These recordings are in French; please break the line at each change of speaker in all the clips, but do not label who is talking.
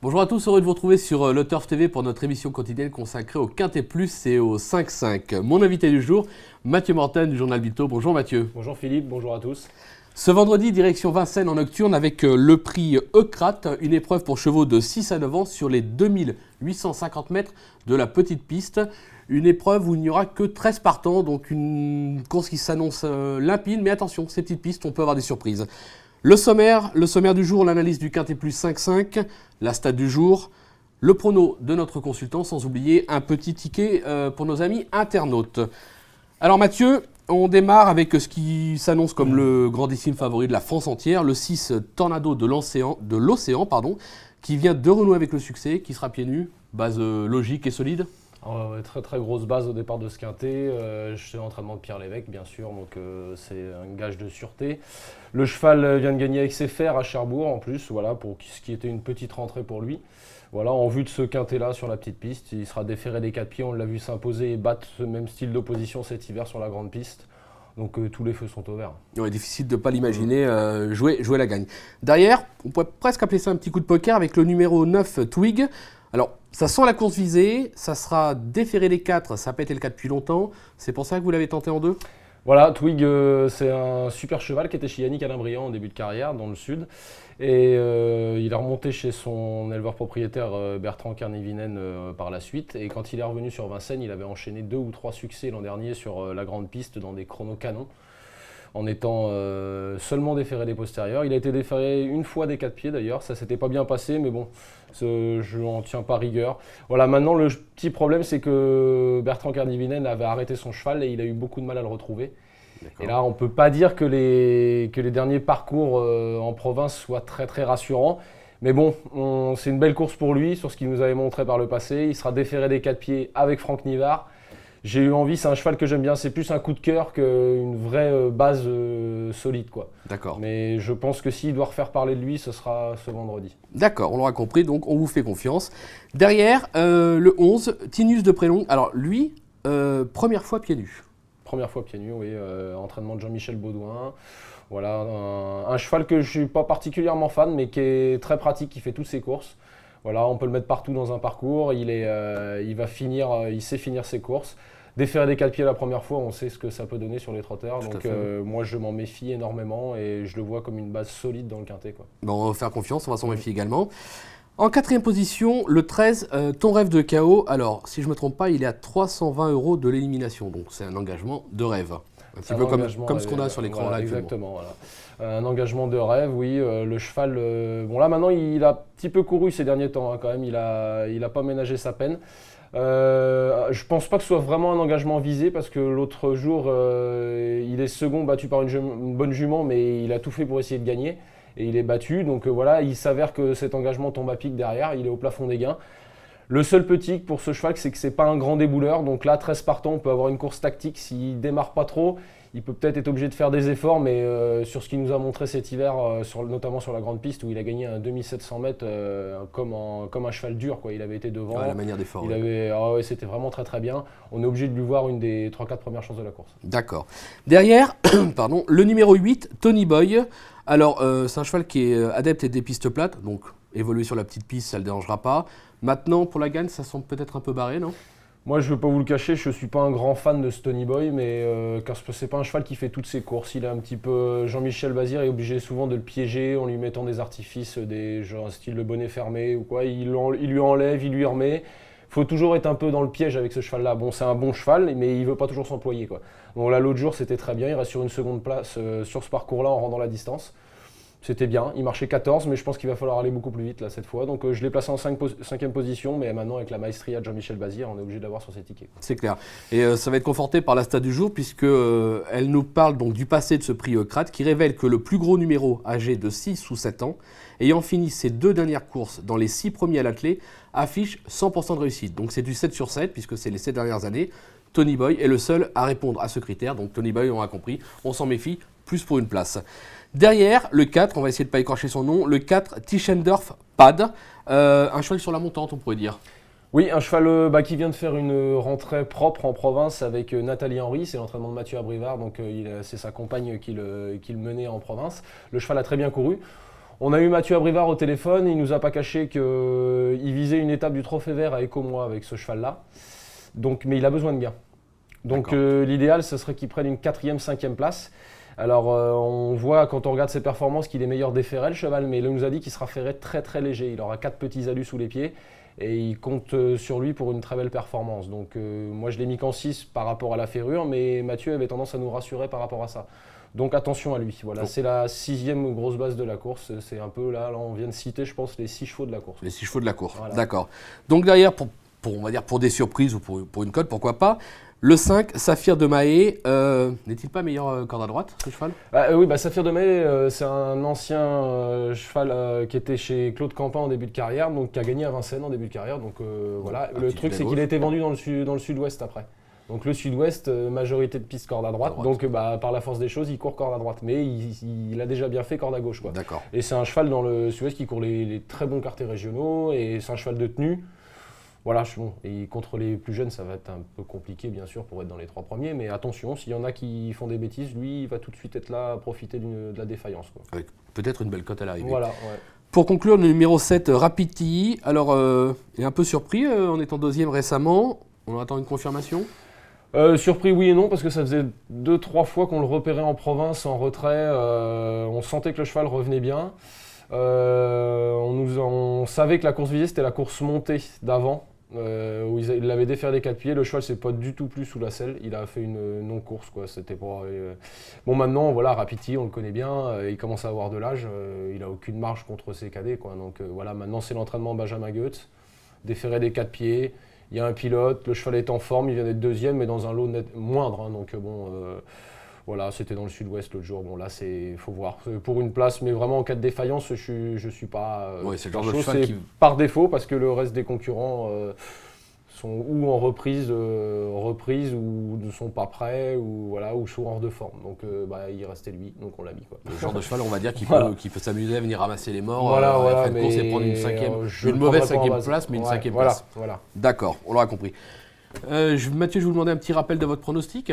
Bonjour à tous, heureux de vous retrouver sur Le Turf TV pour notre émission quotidienne consacrée au Quintet Plus et au 5-5. Mon invité du jour, Mathieu Morten du Journal Vito. Bonjour Mathieu.
Bonjour Philippe, bonjour à tous.
Ce vendredi, direction Vincennes en nocturne avec le prix Eucrate, une épreuve pour chevaux de 6 à 9 ans sur les 2850 mètres de la petite piste. Une épreuve où il n'y aura que 13 partants, donc une course qui s'annonce limpide, mais attention, ces petites pistes, on peut avoir des surprises. Le sommaire du jour, l'analyse du Quintet Plus 5-5, la stat du jour, le prono de notre consultant, sans oublier un petit ticket pour nos amis internautes. Alors Mathieu, on démarre avec ce qui s'annonce comme le grandissime favori de la France entière, le 6 Tornado de l'Océan, qui vient de renouer avec le succès, qui sera pieds nus, base logique et solide.
Très très grosse base au départ de ce quintet, je suis en entraînement de Pierre Lévesque bien sûr, donc c'est un gage de sûreté. Le cheval vient de gagner avec ses fers à Cherbourg en plus, voilà, pour ce qui était une petite rentrée pour lui. Voilà, en vue de ce quintet là sur la petite piste, il sera déféré des 4 pieds, on l'a vu s'imposer et battre ce même style d'opposition cet hiver sur la grande piste. Donc tous les feux sont au vert.
Ouais, difficile de ne pas l'imaginer jouer la gagne. Derrière, on pourrait presque appeler ça un petit coup de poker avec le numéro 9 Twig. Alors, ça sent la course visée, ça sera déféré des 4, ça n'a pas été le cas depuis longtemps. C'est pour ça que vous l'avez tenté en 2 ?
Voilà, Twig, c'est un super cheval qui était chez Yannick Alain-Briand en début de carrière dans le sud. Et il est remonté chez son éleveur propriétaire Bertrand Carnivinen par la suite. Et quand il est revenu sur Vincennes, il avait enchaîné 2 ou 3 succès l'an dernier sur la grande piste dans des chronos canons, en étant seulement déféré des postérieurs. Il a été déféré une fois des 4 pieds d'ailleurs, ça s'était pas bien passé, mais bon, je n'en tiens pas rigueur. Voilà, maintenant le petit problème c'est que Bertrand Carnivinen avait arrêté son cheval et il a eu beaucoup de mal à le retrouver. Et là, on ne peut pas dire que les derniers parcours en province soient très très rassurants. Mais bon, c'est une belle course pour lui sur ce qu'il nous avait montré par le passé. Il sera déféré des 4 pieds avec Franck Nivard. J'ai eu envie, c'est un cheval que j'aime bien, c'est plus un coup de cœur qu'une vraie base solide, quoi.
D'accord.
Mais je pense que s'il doit refaire parler de lui, ce sera ce vendredi.
D'accord, on l'aura compris, donc on vous fait confiance. Derrière, le 11, Tinus de Prélong. Alors lui, première fois pieds nus.
Première fois pieds nus, oui, entraînement de Jean-Michel Baudouin. Voilà, un cheval que je ne suis pas particulièrement fan, mais qui est très pratique, qui fait toutes ses courses. Voilà, on peut le mettre partout dans un parcours, il sait finir ses courses. Déférer des 4 pieds la première fois, on sait ce que ça peut donner sur les trotteurs. Donc moi je m'en méfie énormément et je le vois comme une base solide dans le quintet, quoi.
Bon, on va faire confiance, on va s'en méfier également. En 4e position, le 13, Ton rêve de chaos. Alors, si je ne me trompe pas, il est à 320 € de l'élimination. Donc c'est un engagement de rêve. Un petit peu comme ce qu'on a sur l'écran
voilà,
là.
Exactement, voilà. Un engagement de rêve, oui. Le cheval, bon là maintenant il a un petit peu couru ces derniers temps, hein, quand même. Il a pas ménagé sa peine. Je pense pas que ce soit vraiment un engagement visé parce que l'autre jour, il est second battu par une bonne jument, mais il a tout fait pour essayer de gagner et il est battu. Donc voilà, il s'avère que cet engagement tombe à pic derrière, il est au plafond des gains. Le seul petit pour ce cheval, c'est que c'est pas un grand débouleur. Donc là, 13 partants, on peut avoir une course tactique. S'il démarre pas trop, il peut peut-être être obligé de faire des efforts, mais sur ce qu'il nous a montré cet hiver, notamment sur la grande piste où il a gagné un 2700 mètres comme un cheval dur, quoi. Il avait été devant.
Ouais, la manière d'effort.
C'était vraiment très très bien. On est obligé de lui voir une des 3-4 premières chances de la course.
D'accord. Derrière, le numéro 8, Tony Boy. Alors, c'est un cheval qui est adepte des pistes plates, donc évoluer sur la petite piste, ça ne le dérangera pas. Maintenant, pour la gagne, ça semble peut-être un peu barré, non ?
Moi, je ne veux pas vous le cacher, je ne suis pas un grand fan de ce Tony Boy, mais car ce n'est pas un cheval qui fait toutes ses courses. Il est un petit peu. Jean-Michel Bazir est obligé souvent de le piéger en lui mettant des artifices, genre style le bonnet fermé ou quoi. Il lui enlève, il lui remet. Il faut toujours être un peu dans le piège avec ce cheval-là. Bon, c'est un bon cheval, mais il ne veut pas toujours s'employer, quoi. Bon, là, l'autre jour, c'était très bien. Il reste sur une seconde place sur ce parcours-là en rendant la distance. C'était bien, il marchait 14, mais je pense qu'il va falloir aller beaucoup plus vite là cette fois. Donc je l'ai placé en 5e position, mais maintenant avec la maestria de Jean-Michel Bazir, on est obligé de l'avoir sur ses tickets.
C'est clair. Et ça va être conforté par la stat du jour, puisque elle nous parle donc du passé de ce prix Eucrate, qui révèle que le plus gros numéro âgé de 6 ou 7 ans, ayant fini ses 2 dernières courses dans les 6 premiers à l'attelé, affiche 100% de réussite. Donc c'est du 7 sur 7, puisque c'est les 7 dernières années. Tony Boy est le seul à répondre à ce critère. Donc Tony Boy, on a compris, on s'en méfie, plus pour une place. Derrière, le 4, on va essayer de ne pas écorcher son nom, le 4, Tischendorf Pad, un cheval sur la montante, on pourrait dire.
Oui, un cheval qui vient de faire une rentrée propre en province avec Nathalie Henry, c'est l'entraînement de Mathieu Abrivard, donc c'est sa compagne qui le menait en province. Le cheval a très bien couru. On a eu Mathieu Abrivard au téléphone, il nous a pas caché qu'il visait une étape du Trophée Vert à Écomois avec ce cheval-là. Donc, mais il a besoin de gain. Donc l'idéal, ce serait qu'il prenne une 4e, 5e place. Alors on voit quand on regarde ses performances qu'il est meilleur déferré le cheval, mais il nous a dit qu'il sera ferré très très léger. Il aura 4 petits alus sous les pieds et il compte sur lui pour une très belle performance. Donc moi je l'ai mis qu'en 6 par rapport à la ferrure, mais Mathieu avait tendance à nous rassurer par rapport à ça. Donc attention à lui. Voilà, c'est la 6e grosse base de la course. C'est un peu là on vient de citer, je pense, les 6 chevaux de la course.
Les 6 chevaux de la course,
voilà.
D'accord. Donc derrière, on va dire pour des surprises ou pour une cote, pourquoi pas, le 5, Saphir de Mahé, n'est-il pas meilleur corde à droite, ce cheval?
Oui, Saphir de Mahé, c'est un ancien cheval qui était chez Claude Campin en début de carrière, donc qui a gagné à Vincennes en début de carrière. Donc voilà, le truc c'est qu'il a été vendu dans le sud-ouest après. Donc le sud-ouest, majorité de pistes corde à droite. Donc par la force des choses, il court corde à droite. Mais il a déjà bien fait corde à gauche, quoi.
D'accord.
Et c'est un cheval dans le sud-ouest qui court les très bons quartiers régionaux et c'est un cheval de tenue. Voilà, et contre les plus jeunes, ça va être un peu compliqué, bien sûr, pour être dans les 3 premiers. Mais attention, s'il y en a qui font des bêtises, lui, il va tout de suite être là à profiter de la défaillance, quoi.
Avec peut-être une belle cote à l'arrivée.
Voilà, ouais.
Pour conclure, le numéro 7, Rapiti. Alors, il est un peu surpris en étant 2e récemment. On attend une confirmation.
Surpris oui et non, parce que ça faisait 2-3 fois qu'on le repérait en province, en retrait. On sentait que le cheval revenait bien. On savait que la course visée, c'était la course montée d'avant. Où il l'avait déferlé des 4 pieds, le cheval s'est pas du tout plus sous la selle, il a fait une non-course, quoi. C'était pour bon, maintenant voilà, Rapiti, on le connaît bien, il commence à avoir de l'âge, il a aucune marge contre ses cadets, quoi. Donc voilà, maintenant c'est l'entraînement Benjamin Goethe, déferré des 4 pieds, il y a un pilote, le cheval est en forme, il vient d'être 2e mais dans un lot moindre, hein, donc bon voilà, c'était dans le sud-ouest l'autre jour. Bon, là, faut voir. Pour une place, mais vraiment en cas de défaillance, je suis pas.
C'est le genre de cheval qui...
par défaut, parce que le reste des concurrents sont ou en reprise ou ne sont pas prêts, ou voilà, ou sont hors de forme. Donc, il restait lui, donc on l'a mis, quoi.
Le genre de cheval, on va dire, qui peut s'amuser à venir ramasser les morts.
Voilà,
faire une course et prendre une mauvaise 5e place, mais une 5e place.
Voilà.
D'accord, on l'aura compris. Mathieu, je vous demandais un petit rappel de votre pronostic.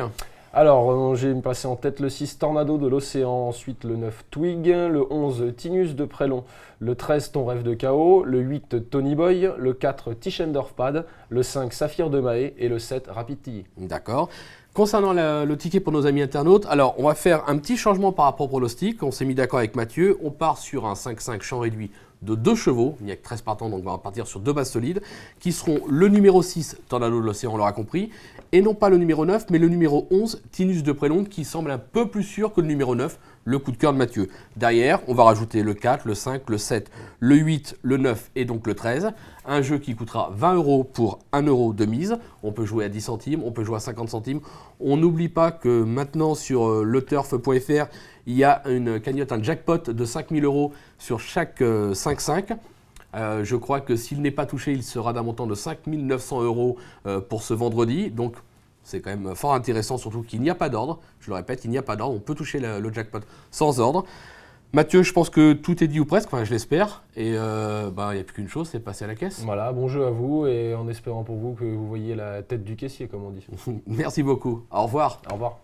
Alors, j'ai passé en tête le 6 Tornado de l'Océan, ensuite le 9 Twig, le 11 Tinus de Prélon, le 13 Ton Rêve de Chaos, le 8 Tony Boy, le 4 Tischendorf Pad, le 5 Saphir de Mahé et le 7 Rapid Tilly.
D'accord. Concernant le ticket pour nos amis internautes, alors on va faire un petit changement par rapport au pronostic. On s'est mis d'accord avec Mathieu. On part sur un 5-5 champ réduit de 2 chevaux. Il n'y a que 13 partants, donc on va partir sur 2 bases solides, qui seront le numéro 6, Tornado de l'Océan, on l'aura compris, et non pas le numéro 9, mais le numéro 11, Tinus de Prélonde, qui semble un peu plus sûr que le numéro 9, le coup de cœur de Mathieu. Derrière, on va rajouter le 4, le 5, le 7, le 8, le 9 et donc le 13. Un jeu qui coûtera 20 € pour 1 € de mise. On peut jouer à 10 centimes, on peut jouer à 50 centimes. On n'oublie pas que maintenant sur leturf.fr, il y a une cagnotte, un jackpot de 5 000 € sur chaque 5-5. Je crois que s'il n'est pas touché, il sera d'un montant de 5 900 € pour ce vendredi. Donc c'est quand même fort intéressant, surtout qu'il n'y a pas d'ordre. Je le répète, il n'y a pas d'ordre. On peut toucher le jackpot sans ordre. Mathieu, je pense que tout est dit ou presque, enfin je l'espère. Et il n'y a plus qu'une chose, c'est passer à la caisse.
Voilà, bon jeu à vous et en espérant pour vous que vous voyez la tête du caissier, comme on dit.
Merci beaucoup. Au revoir.
Au revoir.